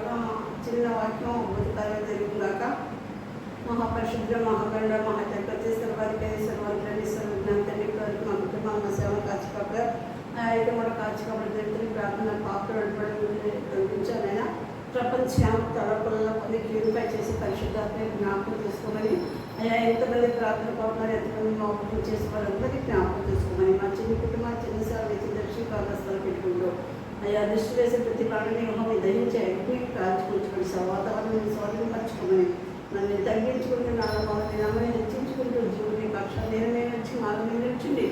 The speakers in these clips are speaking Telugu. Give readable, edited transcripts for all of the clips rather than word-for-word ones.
ద్వారా చిన్న వాక్యం ఉదకారం జరుగుగాక. మహాపరిశుద్ధ మహాగండ మహాచక్రతీశ్వర వారికి సర్వజ్ఞాన తండ్రి వరకు మా కుటుంబం మా సేవ కాచికప్పుడు అయితే కూడా కాచికప్పుడు జరుగుతుంది ప్రార్థన పాత్ర కల్పించానైనా ప్రపంచం తలపులలో కొన్ని ప్యూరిఫై చేసి పరిశుద్ధాత్మ జ్ఞాపకం చేసుకోమని అయ్యా ఎంతమంది ప్రార్థన పడుతున్నారు, ఎంతమంది మౌనం చేసే వాళ్ళందరికీ జ్ఞాపకం చేసుకోమని మా చిన్న కుటుంబం చిన్న సేవ వేసి దర్శన కాలస్థలు పెట్టుకుంటూ అయ్యా దృష్టి వేసే ప్రతి ప్రాణిని మమ్మల్ని దయించే అగ్ని కాల్చుకుంటుకోండి సార్ వాతావరణం స్వాధీనపరచుకోమని నన్ను తగ్గించుకుంటూ నమ్మని హెచ్చించుకుంటూ జీవుని పక్ష నేనే వచ్చి మాకు నిలిచింది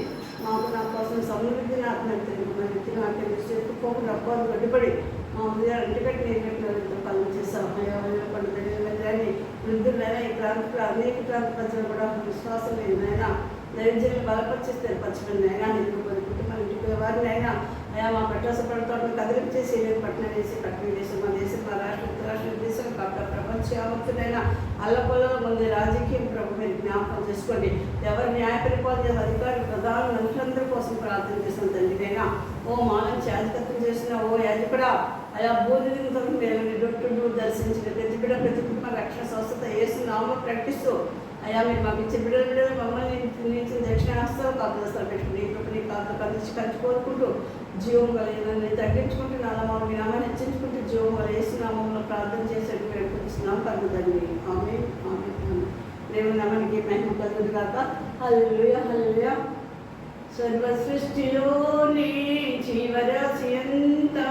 మాకు నా కోసం సమృద్ధిని ఆత్మహత్య మన వ్యక్తిని ఆత్మహత్య చెప్పుకోకుండా అబ్బాలు గడ్డిపడి మా ఉదయాలు ఇంటికట్టి నేర్పెట్టిన పనులు చేస్తాం. అయ్యా పండుగని వృద్ధులైనా ఈ ప్రాంతంలో అనేక ప్రాంత ప్రజలు కూడా విశ్వాసం లేదైనా దైవజనులు బలపరిచేస్తారు పచ్చమని అయినా నీకు కుటుంబం ఇంటికి వారిని అయినా అయా మా పట్టాసపడతాడు కదిలించేసి పట్టణం వేసి పట్టణం చేసి మా దేశం మా రాష్ట్ర ఉత్తరాష్ట్ర దేశం కాక ప్రపంచ యావత్తునైనా అల్లపొల్లలో ముందు రాజకీయం ప్రభు మీరు జ్ఞాపకం చేసుకోండి. ఎవరు న్యాయ పరిపాలన చేసే అధికారులు ప్రధాన మనుషులందరి కోసం ప్రార్థన చేసిన తండ్రికైనా ఓ మాలను యాజకత్వం చేసిన ఓ యాజకుడా అయా బోధితో మేము డొట్టు దర్శించిన ప్రతి బిడ్డ ప్రతి కుటుంబ రక్షణ స్వస్థత వేసి నామం ప్రకటిస్తూ అయ్యా మీరు మాకు ఇచ్చే బిడ్డలు మమ్మల్ని నుంచి దక్షిణాస్తాలు కాపుదస్తాలు పెట్టుకుని నీ కాపు కలిసి కలిసి కోరుకుంటూ జీవం కలిగిన తగ్గించుకుంటూ నామం మీ నామాన్ని హెచ్చించుకుంటూ జీవం వల్ల వేసి నామంలో ప్రార్థన చేసేట్టు పెట్టుకుంటున్నాం కలుగుదండి. ఆమె ఆమె దేవుని నామానికి మహిమ కలుగుదు కాక. హల్లెలూయా హల్లెలూయా. సర్వ సృష్టిలోని జీవరాశి అంతా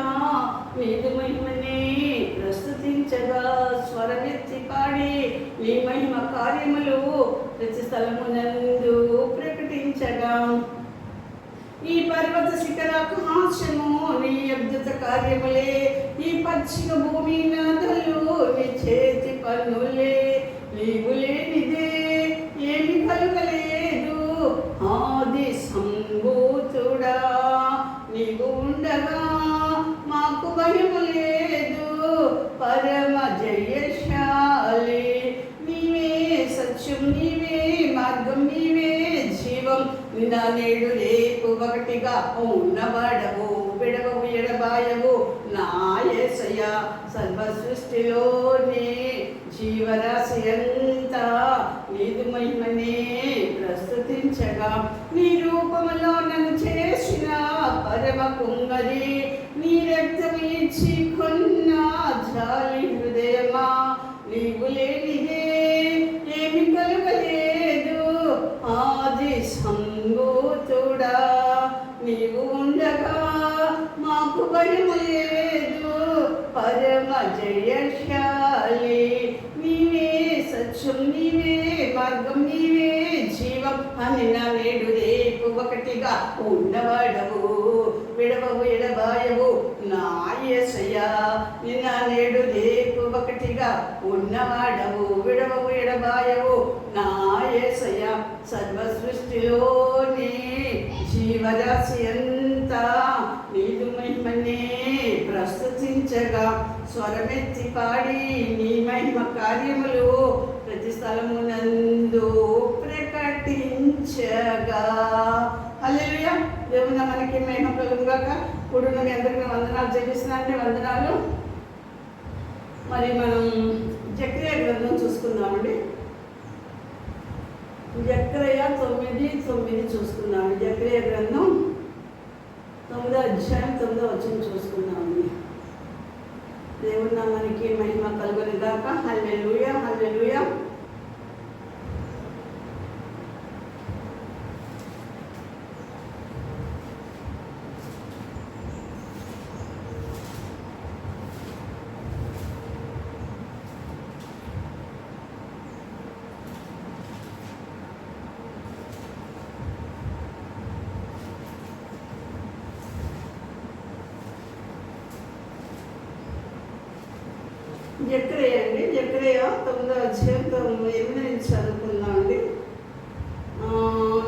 నీదు మహిమనే ప్రస్తుతించగా స్వరమెత్తి పాడి నీ మహిమ కార్యములు ప్రతి స్థలమునందు ప్రకటించగా ఈ పర్వత శిఖరాకాశము నీ అద్భుత కార్యములే ఈ పచ్చిక భూమి నాథలు నీ చేతి పన్నులే నీవు లేనిదే ఏమి కలుగలేదు ఆది సంభూతుడా నీవు ఉండగా మాకు భయము లేదు పరమ జయశాలి నీవే సత్యం నీవే మార్గం నీవే జీవం నిన్న నేడు రేపు ఒకటిగా ఉన్నవాడవు విడవవు ఎడబాయవు నా యేసయ్యా సర్వ సృష్టిలోనే జీవరాశి అంతా నీదు మహిమనే ప్రస్తుతించగా నీ రూపములో నన్ను చేసిన పరమ కుంగరి నీ రక్తం ఇచ్చి కొన్న జాలి హృదయమా నీవు లేనిదే ఏమి కలుగలేదు ఆది సంభూతుడా నీవు ఉండగా మాకు భయము లేదు పరమ జయశాలి నీవే సత్యం నీవే మార్గం నీవే జీవం అని నా నేడు రేపు ఒకటిగా ఉన్నవాడవు విడవవు ఎడబాయవు నా యేసయ్యా నిన్న నేడు రేపు ఒకటిగా ఉన్నవాడవు విడవవు ఎడబాయవు నా యేసయ్యా సర్వ సృష్టిలోని జీవరాశి అంతా నీదు మహిమనే ప్రస్తుతించగా స్వరమెత్తి పాడి నీ మహిమ కార్యములు ప్రతి స్థలమునందు ప్రకటించగా. హల్లెలూయా. దేవుని మనకి మహిమ కలుగుగాక. ఇప్పుడు మీ అందరికీ వందనాలు చెల్లిస్తున్నానండి. వందనాలు. మరి మనం జకర్యా గ్రంథం చూసుకుందామండి. జకర్యా 9:9 చూసుకుందామండి. జకర్యా గ్రంథం 9వ అధ్యాయం 9వ వచనం చూసుకుందామండి. దేవుని నామానికి మహిమ కలుగును గాక. హల్లెలూయా హల్లెలూయా. జకర్యా అండి. జకర్యా 9వ అధ్యాయం 8 నుంచి చదువుకుందామండి.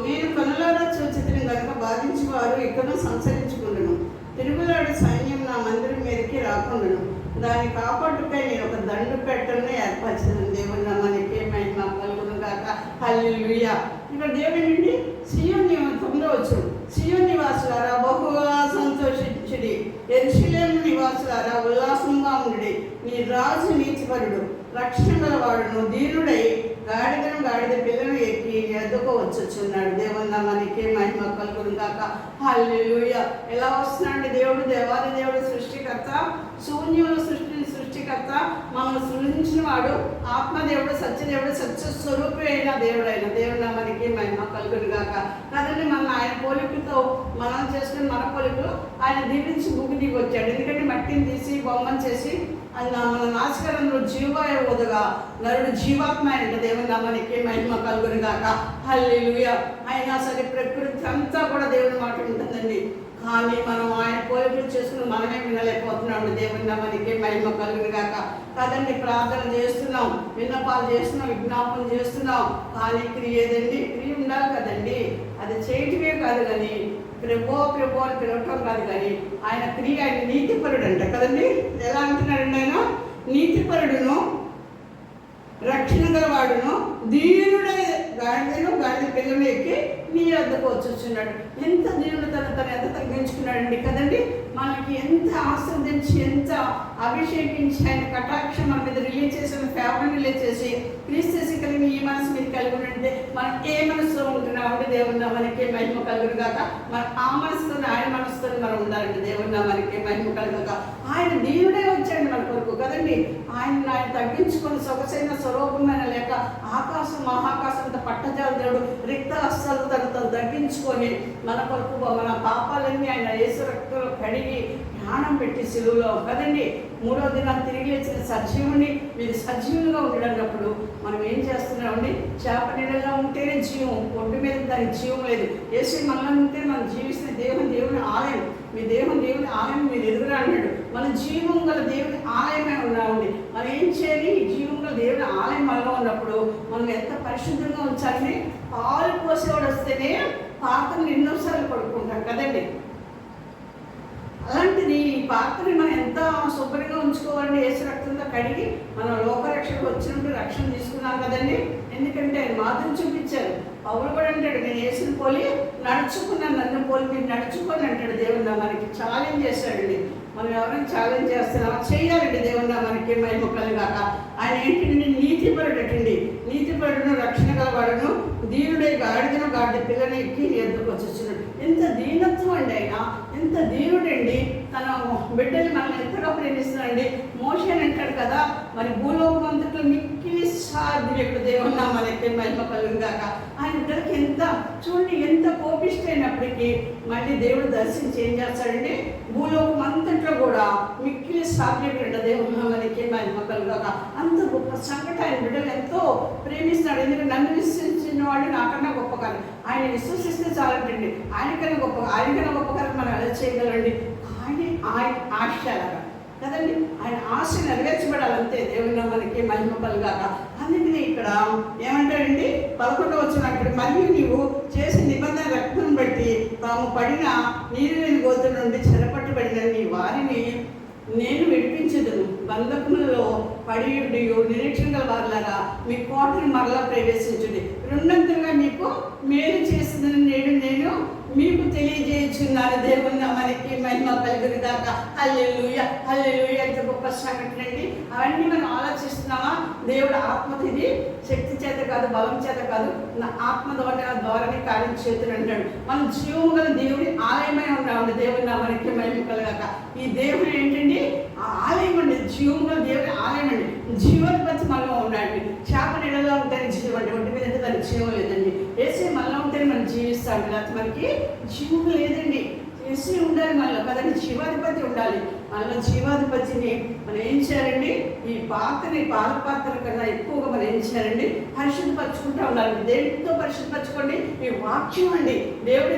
నేను కనులారా చూచితిని కనుక బాధించేవారు ఇక్కడ సంచరించుకుంటున్నాను. తిరుగులాడు సైన్యం నా మందిరం మీదకి రాకుండాను. దాన్ని కాపాడుకై నేను ఒక దండు పెట్టను ఏర్పరచను. దేవుని నామానికి మహిమ కలుగును గాక. హల్లెలూయా. ఇక్కడ దేవుని సీయోను 9వ వచనం. సీయోను నివాసులారా బహుగా సంతోషించుడి, యెరూషలేము నివాసులారా ఉల్లాసంగా ఉండుడి. నీ ఈ రాజు నీతిపరుడు, రక్షణ గలవాడును, దీనుడై గాడిద పిల్లను ఎక్కి ఎద్దుకు వచ్చుచున్నాడు. దేవుని నామానికి మహిమ కలుగును గాక. హల్లెలూయా. ఎలా వస్తున్నాడు దేవుడు? దేవాది దేవుడు, సృష్టికర్త, శూన్యముల సృష్టికర్త, మమ్మల్ని సృష్టించిన వాడు, ఆత్మదేవుడు, సత్యదేవుడు, సత్య స్వరూపి అయిన దేవుడైన దేవుని నామానికి మహిమ కలుగును గాక. కదండి, మన ఆయన పోలికతో మనం చేసుకుని మన పోలికలు ఆయన దీవించి భూమి దిగి వచ్చాడు. ఎందుకంటే మట్టిని తీసి బొమ్మను చేసి ఆయన మన నాశకరంలో జీవాయువుగా నరుడు జీవాత్మ అయిన దేవుని నామానికి మహిమ కలుగును గాక. హల్లెలూయా. అయినా సరే ప్రకృతి అంతా కూడా దేవుని మాట ఉంటుందండి. కానీ మనం ఆయన పోలికలు చేసుకుని మనమే వినలేకపోతున్నాం. దేవుని నామానికి మహిమ కలుగును గాక. కదండి, ప్రార్థన చేస్తున్నాం, విన్నపాలు చేస్తున్నాం, విజ్ఞాపన చేస్తున్నాం, కానీ క్రియ ఏదండి? క్రియ ఉండాలి కదండి. అది చేయటమే కాదు, కానీ ప్రభో అని పిలవటం కాదు, కానీ ఆయన క్రియ, ఆయన నీతిపరుడు అంట కదండి. ఎలా అంటున్నాడండి? ఆయన నీతిపరుడును, రక్షణ గలవాడును, దీనుడై గాడిద పిల్లను ఎక్కి నీ వద్దకు వచ్చుచున్నాడు. ఎంత దేవుడు తను ఎంత తగ్గించుకున్నాడండి కదండి. మనకి ఎంత ఆస్వాదించి, ఎంత అభిషేకించి, ఆయన కటాక్షం మన మీద రిలీజ్ చేసి, ఫేవర్ రిలీజ్ చేసి, క్రీస్తు కలిగిన ఈ మనసు మీరు కలిగి ఉంటే మనం ఏ మనసులో ఉంటున్నామంటే దేవుని నామానికి మహిమ కలుగును గాక. మనం ఆ మనసుతో, ఆయన మనసుతో మనం ఉండాలండి. దేవుని నామానికి మహిమ కలుగును గాక. ఆయన దేవుడే వచ్చాడు మన కొరకు కదండి. ఆయన తగ్గించుకొని సొగసైన స్వరూపమైన లేక ఆకాశం మహాకాశంతో పట్టజాల దేవుడు రిక్త హస్తాలు తను తగ్గించుకొని మన కొరకు మన పాపాలన్నీ ఆయన యేసు రక్తంలో కడిగి ప్రాణం పెట్టి సిలువలో కదండి 3వ దినం తిరిగి లేచిన సజీవుని మీరు సజీవులుగా ఉండడన్నప్పుడు మనం ఏం చేస్తున్నామండి? చేప నీళ్ళలో ఉంటేనే జీవం, ఒడ్డు మీద దానికి జీవం లేదు. యేసు మనలో ఉంటే మనం జీవిస్తే దేవుని ఆలయం, మీ దేవుని ఆలయం మీరు ఎదుగురా అన్నాడు. మన జీవం గల దేవుని ఆలయమే ఉన్నామండి. మనం ఏం చేయాలి? ఈ జీవం గల దేవుని ఆలయం మనలో ఉన్నప్పుడు మనం ఎంత పరిశుద్ధంగా ఉంచాలని, పాలు పోసేవాడు వస్తేనే పాత్రను ఎన్నోసార్లు పడుకుంటాం కదండి. అలాంటిది ఈ పాత్రని మనం ఎంత శుభ్రంగా ఉంచుకోవాలండి. యేసు రక్తంతో కడిగి మనం లోకరక్షకు వచ్చినప్పుడు రక్షణ తీసుకున్నాం కదండి. ఎందుకంటే ఆయన మాత్రం చూపించారు. పౌలు కూడా అంటాడు, నేను యేసుని పోలి నడుచుకున్నాను, నన్ను పోలి మీరు నడుచుకోని అంటాడు. దేవుని నామానికి ఛాలెంజ్ చేశాడండి. మనం ఎవరైనా ఛాలెంజ్ చేస్తున్నామా? చేయాలండి. దేవుని నామానికి మహిమ కలుగాక. ఆయన ఏంటండి? నీతిపరుడు అటండి. నీతిపరుడును, రక్షణ గలవాడును, దీనుడై గాడిద పిల్లని ఎక్కి ఎద్దుకు వచ్చేస్తున్నాడు. ఎంత దీనత్వం అండి ఆయన, ఎంత దీనుడండి. తన బిడ్డలు మనల్ని ఎంతగా ప్రేమిస్తున్నాడండి. మోషే అంటాడు కదా, మరి భూలోకం అంతట్లో మిక్కిలి సాధ్యుడు దేవుని నామానికి మహిమ కలుగాక. ఆయన బిడ్డలకి ఎంత చూడండి, ఎంత కోపిష్టైనప్పటికీ మళ్ళీ దేవుడు దర్శించి ఏం చేస్తాడండి? భూలోకం అంతట్లో కూడా మిక్కిలి సాధ్యుడు దేవుని నామానికి మహిమ కలుగాక. అంత గొప్ప సంకట ఆయన బిడ్డలు ఎంతో ప్రేమిస్తున్నాడు. ఎందుకంటే నన్ను విశ్వసించిన వాడు నాకన్నా గొప్ప కాదు, ఆయన విశ్వసిస్తే చాలంటండి. ఆయనకన్నా గొప్ప కాదు మనం ఎలా చేయగలండి? ఆయన ఆశలాగా కదండి. ఆయన ఆశ నెరవేర్చబడాలంతే. దేవుని నామానికి మహిమ కలుగాక. అందుకని ఇక్కడ ఏమంటాడండి? 11వ వచనం, అక్కడ మరియు నీవు చేసే నిబంధన రక్తం బట్టి తాము పడిన నీరు లేని గోతుల నుండి చెరపట్టబడిన నీ వారిని నేను విడిపించదును. బంధకములలో పడి నిరీక్షణ గల వారిలాగా మీ కోటను మరలా ప్రవేశించుడి. రెండంతలుగా మీకు మేలు చేసిందని నేను మీకు తెలియజేయుచున్నాను. దేవుని నామానికి మహిమ కలుగును గాక. హల్లెలూయా, హల్లెలూయా. ఎంత గొప్ప సంఘటన అండి. అవన్నీ మనం ఆలోచిస్తున్నామా? దేవుడు ఆత్మతో, ఇది శక్తి చేత కాదు, బలం చేత కాదు, నా ఆత్మ ద్వారానే కార్యం చేతులు అంటాడు. మనం జీవము గల దేవుడి ఆలయమై ఉన్నామండి. దేవుని నామానికి మహిమ కలుగాక. ఈ దేవుడు ఏంటండి? ఆ ఆలయం అండి, జీవము గల దేవుడి ఆలయం అండి. జీవోత్పత్తి మనలో ఉన్నాడండి. చేప నీళ్ళలో ఉంటేనే జీవం అండి, ఒంటి మీద దానికి జీవం లేదండి. యేసు మనలో ఉంటేనే మనం జీవిస్తాం. లేకపోతే మనకి జీవం లేదండి. యేసు ఉండాలి మనలో కదండి. జీవాధిపతి ఉండాలి మనలో. జీవాధిపతిని మనం ఏం చేయాలండి? ఈ పాత్రని పాత్ర కన్నా ఎక్కువగా మనం ఏం చేయాలండి? పరిశుద్ధపరచుకుంటూ ఉండాలి. దేనితో పరిశుద్ధపరచుకోండి? ఈ వాక్యం అండి. దేవుడు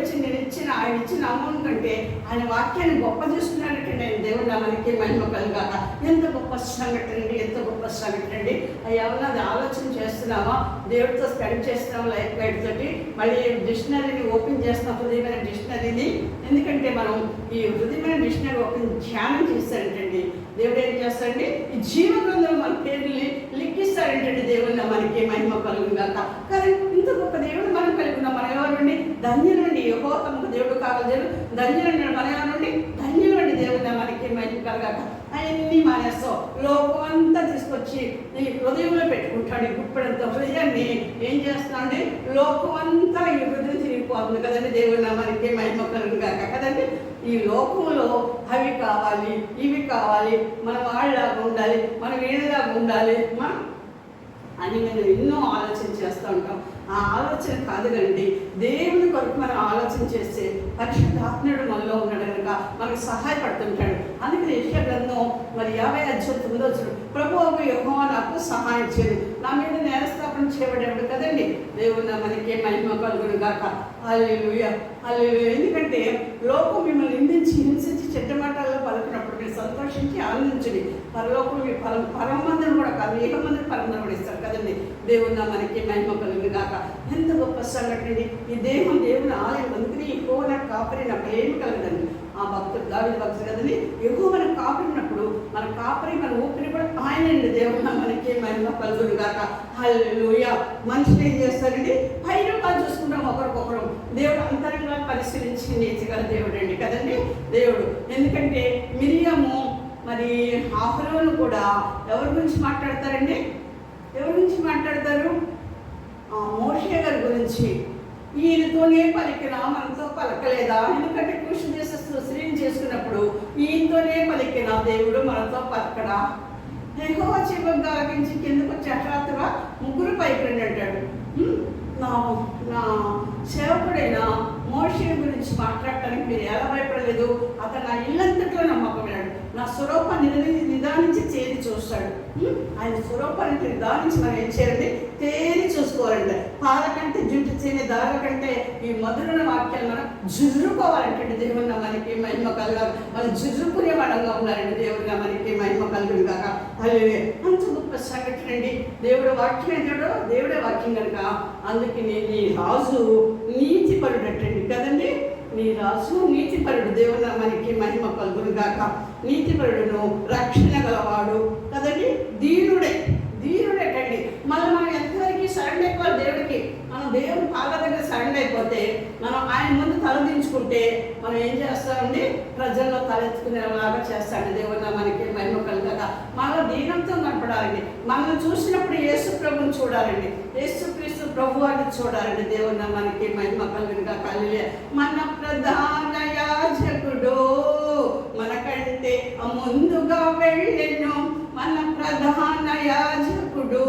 ఆయన ఇచ్చిన అమౌంట్ కంటే ఆయన వాక్యాన్ని గొప్ప చేస్తున్నాడంటే నేను దేవుడు నామానికి మహిమ కలుగాక. ఎంత గొప్ప సంఘటన అండి, ఎంత గొప్ప సంఘటన అండి. అవి ఎవరన్నా అది ఆలోచన చేస్తున్నామా? దేవుడితో స్పెండ్ చేస్తున్నాం లైఫ్ గైడ్ తోటి. మళ్ళీ డిక్షనరీని ఓపెన్ చేస్తున్నాం, హృదయమైన డిక్షనరీని. ఎందుకంటే మనం ఈ హృదయమైన డిక్షనరీ ఓపెన్ ధ్యానం చేస్తాడంటండి. దేవుడు ఏం చేస్తాడండి? ఈ జీవ గ్రంథంలో మన పేర్లని లిఖిస్తాడంటండి. దేవుని మనకి మహిమ కలుగుగాక. కానీ ఇంత గొప్ప దేవుడు మనం కలిగి ఉన్నాం. మన ఎవరండి? ధన్యులండి. యెహోవా తమకు దేవుడు కాగలదు. ధన్యులండి. మన ఎవరండి? ధన్యులండి. దేవుని మనకి మహిమ కలగాక. అవన్నీ మానేస్తావు. లోకం అంతా తీసుకొచ్చి నీ హృదయంలో పెట్టుకుంటాడు. గుప్పెడంత హృదయాన్ని ఏం చేస్తానండి, లోకం అంతా ఈ హృదయం తిరిగిపోతుంది కదండి. దేవుడి నామానికి మహిమ కలుగును గాక కదండి. ఈ లోకంలో అవి కావాలి, ఇవి కావాలి, మనం వాళ్ళలాగా ఉండాలి, మనం వీళ్ళలాగా ఉండాలి అని మేము ఎన్నో ఆలోచన చేస్తూ ఉంటాం. ఆ ఆలోచన కాదు కండి, దేవుని కొరకు మనం ఆలోచన చేస్తే పరిశుద్ధాత్ముడు మనలో ఉన్నాడు కనుక మనకు సహాయపడుతుంటాడు. అందుకని యెషయా గ్రంథం 50:9 ప్రభువు యెహోవా నాకు సహాయం చేయడు, నా మీద నేరస్థాపన చేయబడేవాడు కదండి. దేవుడు మనకి మహిమ కలుగును గాక. హల్లెలూయా హల్లెలూయా. ఎందుకంటే లోకం మిమ్మల్ని హింసించి చెడ్డ మాటల్లో పలుకున్నప్పుడు మీరు సంతోషించి ఆనందించండి. పరలోకం మీ పరమందరూ కూడా కాదు, ఏకమందరూ పరమందరూ కూడా ఇస్తారు కదండి. దేవుడు మనకి మహిమ కలుగును గాక. ఎంత గొప్ప సంఘటన అండి. ఈ దేహం దేవుని ఆలయం, అందుకని యెహోవా నాకు కాపరి, నాకు ఏమి కలగదండి. ఆ భక్తుడు దావీదు భక్తుడు కదండి. యెహోవా మనకు కాపరినప్పుడు మన కాపరి, మన ఊపిరి కూడా ఆయనండి. దేవుడు మనకి మహిమ కలుగును గాక. హల్లెలూయా. మనుషులు ఏం చేస్తారండి, పైరూపాలు చూసుకుంటాం ఒకరికొకరు. దేవుడు అంతరంగా పరిశీలించి నీతిగల దేవుడు అండి కదండి దేవుడు. ఎందుకంటే మిరియాము మరి అహరోను కూడా ఎవరి గురించి మాట్లాడతారండి, ఎవరి గురించి మాట్లాడతారు, మోషే గారి గురించి. ఈయనతోనే పలికినా మనతో పలకలేదా? ఎందుకంటే కృషి చేసే స్త్రీని చేసుకున్నప్పుడు ఈయనతోనే పలికినా దేవుడు మనతో పలకడా? యెహోవా చెవుగా ఆలకించి కిందకు వచ్చి హఠాత్తుగా ముగ్గురు పైకి రండి అంటాడు. నా సేవకుడైన మోషే గురించి మాట్లాడటానికి మీరు ఎలా భయపడలేదు? అతను నా ఇల్లంతట్లో నమ్మకమైనాడు, నా స్వరూపాన్ని నిదానించి తేరి చూస్తాడు. ఆయన స్వరూపాన్ని నిదానించి మనం ఏం చేయాలి, తేరి చూసుకోవాలంటే. పాల కంటే జుట్టు చేని దాగ కంటే ఈ మధురమైన వాక్యాలు మనం జుర్రుకోవాలంటే దేవుడు మనకి మహిమ కలగాలి. మనం జుర్రుకునే వాళ్ళంగా ఉన్నారండి. దేవుడు మనకి మహిమ కలుగును కాక. అలాగే అంత గొప్ప సంఘటన అండి. దేవుడు వాక్యం ఏంటో దేవుడే వాక్యం కనుక అందుకని నీ రాజు నీతిపరుడటండి కదండి. నీ రాజు నీతిపరుడు. దేవుడు మనకి మహిమ కలుగును గాక. నీతిపరుడును రక్షణ గలవాడు కదండి. ధీరుడే కండి. మళ్ళీ మనం ఎంతవరకు సరెండర్ అయిపోవాలి దేవుడికి. మనం దేవుని పాద దగ్గర సరెండర్ అయిపోతే, మనం ఆయన ముందు తలదించుకుంటే మనం ఏం చేస్తామండి, ప్రజల్లో తలెత్తుకునేలాగా చేస్తాడు. దేవుడు మనకి మహిమ కలుగుగాక. మనలో దీనంతో కనపడాలండి. మనల్ని చూసినప్పుడు యేసు ప్రభుని చూడాలండి, యేసుక్రీస్తు ప్రభు అని చూడాలండి. దేవుడు మనకి మహిమ కలుగుగాక. మన ప్రధాన యాజకుడు మనకంటే ముందుగా వెళ్ళెను, మన ప్రధాన యాజకుడు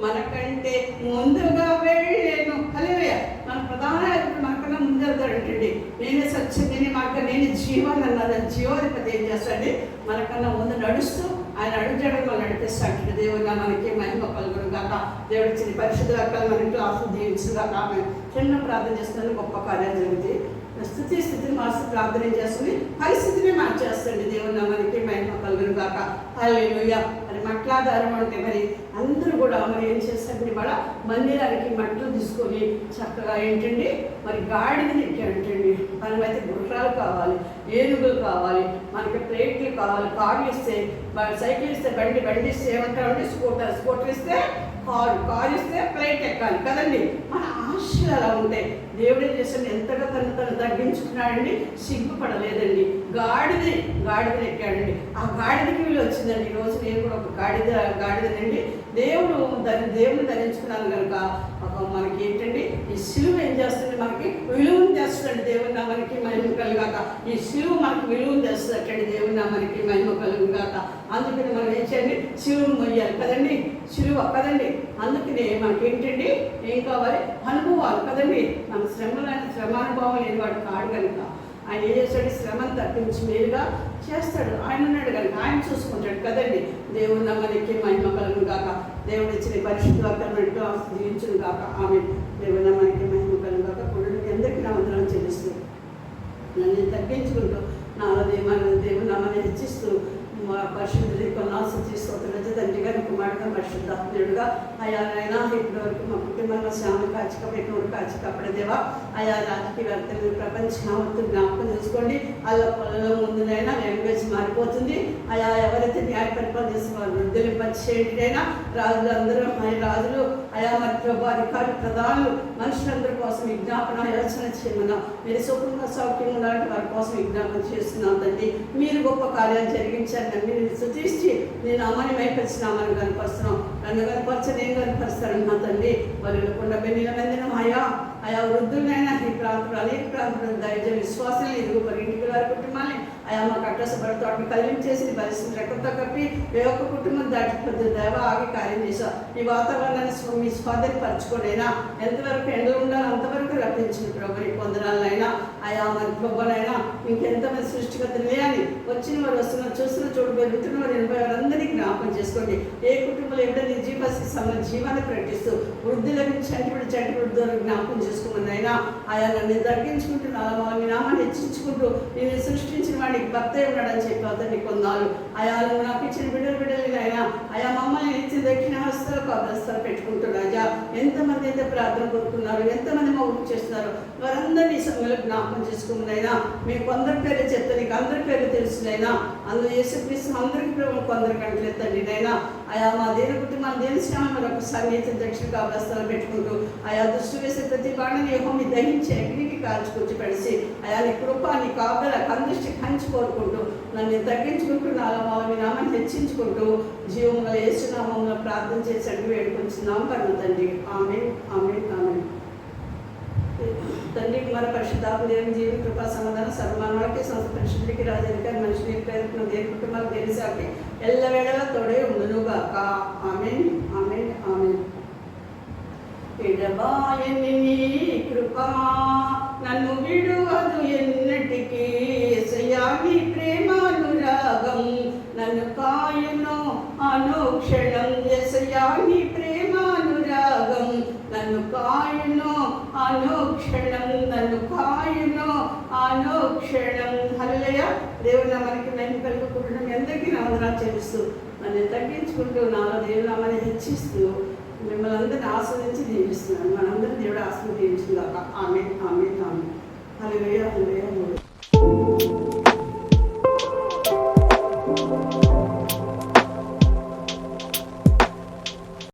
మనకంటే ముందుగా వెళ్ళెను. హల్లెలూయా. మన ప్రధాన యాజకుడు మనకన్నా ముందు వెళ్తాడంటండి. నేనే సత్యం, నేనే మార్గం, నేనే జీవాన్ని అన్నది. జీవాధిపతి ఏం చేస్తాడండి, మనకన్నా ముందు నడుస్తూ ఆయన అడుగుజాడలు మనం నడిపిస్తాడు. దేవుడు మనకి మహిమ కలుగును గాక. దేవుడు ఇచ్చిన పరిశుద్ధ రకాలు మన ఇంట్లో ఆస్వాదించుగా. ఆమె చిన్న ప్రార్థన చేస్తున్న గొప్ప కార్యాలు జరుగుతాయి. స్థితిని మార్చి ప్రార్థన చేసుకుని పరిస్థితిని మార్చేస్తండి. దేవుడు మనకి మహిమ కలుగును గాక. హల్లెలూయా. మరి మట్లాధారం అంటే మరి అందరూ కూడా మరి ఏం చేస్తారండి, వాళ్ళ మందిరానికి మట్లు తీసుకొని చక్కగా ఏంటండి మరి గాడిదని ఎక్కాడంటండి. మనమైతే గుర్రాలు కావాలి, ఏనుగులు కావాలి, మనకి ప్లేట్లు కావాలి, కార్లు ఇస్తే సైకిల్ ఇస్తే బండి ఇస్తే ఏమంటారండి, స్కూటర్ ఇస్తే కారు ఇస్తే ప్లేట్ ఎక్కాలి కదండి. మన ఆశలు అలా ఉంటాయి. దేవుడు ఏం చేస్తాడు, ఎంతగా తను తగ్గించుకున్నాడండి, సిగ్గుపడలేదండి. గాడిదని ఎక్కాడండి. ఆ గాడిదకి వీళ్ళు వచ్చిందండి. ఈరోజు నేను కూడా ఒక గాడిదనండి. దేవుని ధరించుకున్నాను కనుక మనకి ఏంటండి, ఈ సిలువ ఏం చేస్తుంది, మనకి విలువను తెస్తుందండి. దేవుని మనకి మహిమ కలుగాక. ఈ సిలువ మనకి విలువను తెస్తుందండి. దేవుని మనకి మహిమ కలుగాక. అందుకని మనం ఏం చేయండి, సిలువను మొయ్యాలి కదండి, సిలువ కదండి. అందుకనే మనకి ఏంటండి, ఏం కావాలి, అనుభవాలు కదండి. మన శ్రమానుభవం లేని వాడు కాడు కనుక ఆయన ఏం చేస్తాడు, శ్రమను తగ్గించి మేలుగా చేస్తాడు. ఆయన ఉన్నాడు కనుక ఆయన చూసుకుంటాడు కదండి. దేవుడు మనకి మహిమ కలుగును గాక. దేవుడు ఇచ్చిన పరిశుద్ధ వాక్యాలను జీవించును గాక. ఆమె దేవుడు మనకి మహిమ కలుగును గాక. పురుడు ఎందరికీ నా వందనాలు చెల్లిస్తూ నన్ను తగ్గించుకుంటూ నాలో దేవుడు నమ్మని హెచ్చిస్తూ పరిశుద్ధుడి కొన్నాల్సి తీసుకొస్తున్నది తండ్రి గారి కుమారుడుగా పరిశుద్ధాత్ముడుగా అయా నాయనా ఇప్పటి వరకు మా కుటుంబంలో శ్యామలు కాచికపెట్టినోడు కాచికపడదేవా. అయా రాజకీయవేత్తలు ప్రపంచావత్తు జ్ఞాపకం చేసుకోండి. అల్ల పొలంలో ముందునైనా లాంగ్వేజ్ మారిపోతుంది. అయా ఎవరైతే న్యాయ పరిపాలన చేసిన వారు వృద్ధులింప చేయండి అయినా రాజులు అందరూ రాజులు అయా మరి ప్రభు అధికారులు ప్రధానులు మనుషులందరి కోసం విజ్ఞాపన యోచన చేయమన్నా మీరు సుఖంగా సౌఖ్యంగా ఉండాలంటే వారి కోసం విజ్ఞాపన చేస్తున్నాం తండ్రి. మీరు గొప్ప కార్యాలు జరిగించారు మీరు శుద్ధించి నేను అమ్మని మైపరిచినామని కనపరుస్తున్నాం. నన్ను కనపరచ నేను కనపరుస్తానన్నా తండ్రి. వారి కొండ బెన్నిల మందినం ఆయా వృద్ధులైనా ఈ ప్రాంతంలో అనేక ప్రాంతాలను దయచేసి విశ్వాసం ఇరుగు మరి ఇంటికి వారి కుటుంబాన్ని ఆయా మాకు అడ్రసపడుతూ వాటిని కలిగించేసి పరిస్థితి రెక్కతో కప్పి ఏ ఒక్క కుటుంబం దాటిపోతే దేవ ఆగి కార్యం చేశాం. ఈ వాతావరణాన్ని మీ స్వాధీనపరచుకోనైనా ఎంతవరకు ఎండలు ఉండాలో అంతవరకు రప్పించిన ప్రభు పొందనాలైనా ఆయా మరి ప్రభునైనా ఇంకెంతమంది సృష్టికర్తలే అని వచ్చిన వారు వస్తున్నారు చూస్తున్న చోటు పెరుగుతున్న వారు 80 వారందరినీ జ్ఞాపకం చేసుకోండి. ఏ కుటుంబంలో ఎప్పుడైనా జీవాన్ని ప్రకటిస్తూ వృద్ధుల చంటి వృద్ధులను జ్ఞాపకం చేసుకోమన్నైనా ఆయా నన్ను తగ్గించుకుంటున్నాను మీ నామాన్ని హెచ్చించుకుంటూ నేను సృష్టించిన వాడికి భర్త ఉన్నాడని చెప్పి అతన్ని కొన్నాళ్ళు ఆయా నాకు ఇచ్చిన బిడ్డలు అయినా ఆయా మమ్మల్ని ఇచ్చిన దక్షిణ హస్తాలు పెట్టుకుంటున్నాజా. ఎంతమంది అయితే ప్రార్థన కోరుకున్నారు, ఎంతమంది మౌనం చేస్తున్నారు వారందరినీ సమయంలో జ్ఞాపకం చేసుకోమనైనా మేము కొందరి పేర్లు చెప్తే నీకు అందరి పేర్లు తెలుసునైనా అందులో యేసుక్రీస్తు అందరికీ ప్రభు కొందరికి అంటలేదండి నైనా ఆయా మా దేవుని కుటుంబాన్ని దేని శ్రామం ఒక సంగీత దక్షిణ కావలస్తాలు పెట్టుకుంటూ ఆయా దృష్టి వేసే ప్రతి బాణని యెహోవా దహించి అగ్నికి కాల్చుకొచ్చి పెడిసి ఆయా నీ కృప నీ కాపుదల కందృష్టి కంచి కోరుకుంటూ నన్ను తగ్గించుకుంటూ మీ నామాన్ని హెచ్చించుకుంటూ జీవంలో యేసు నామంలో ప్రార్థన చేసి అడిగి వేడుకొచ్చున్నాం పరమ తండ్రి. ఆమేన్ ఆమేన్ ఆమేన్. తండ్రి కుమార పరిశుద్ధాత్మ దేవుని జీవన కృపా సమాధానం సర్వమానవాళికి సంస్థ పరిశుద్ధికి రాజరికారి మనిషిని ప్రేరణ దేని కుటుంబాలకు దేనిసాకి ఎల్లవేళలా తోడే ఉండునుగాక. ఆమేన్ ఆమేన్ ఆమేన్. ఎడబాయని నీ కృపా నన్ను విడువదు ఎన్నటికీ యేసయ్యా నీ ప్రేమానురాగం నన్ను కాయును అనుక్షణం యేసయ్యా నీ ప్రేమానురాగం నన్ను కాయును అనుక్షణం నన్ను కాయును అనుక్షణం. హల్లెలూయా. దేవుని నామానికి మహిమ కలుగుకుంటున్న మీ అందరికీ నా వందనాలు చెల్లిస్తూ నన్ను తగ్గించుకుంటూ నాలో దేవుని నామాన్ని హెచ్చిస్తూ మిమ్మల్ని అందరినీ ఆస్వాదించి దీవిస్తున్నాను. మనందరినీ దేవుడు ఆస్వాదించుగాక. ఆమేన్ ఆమేన్ ఆమేన్.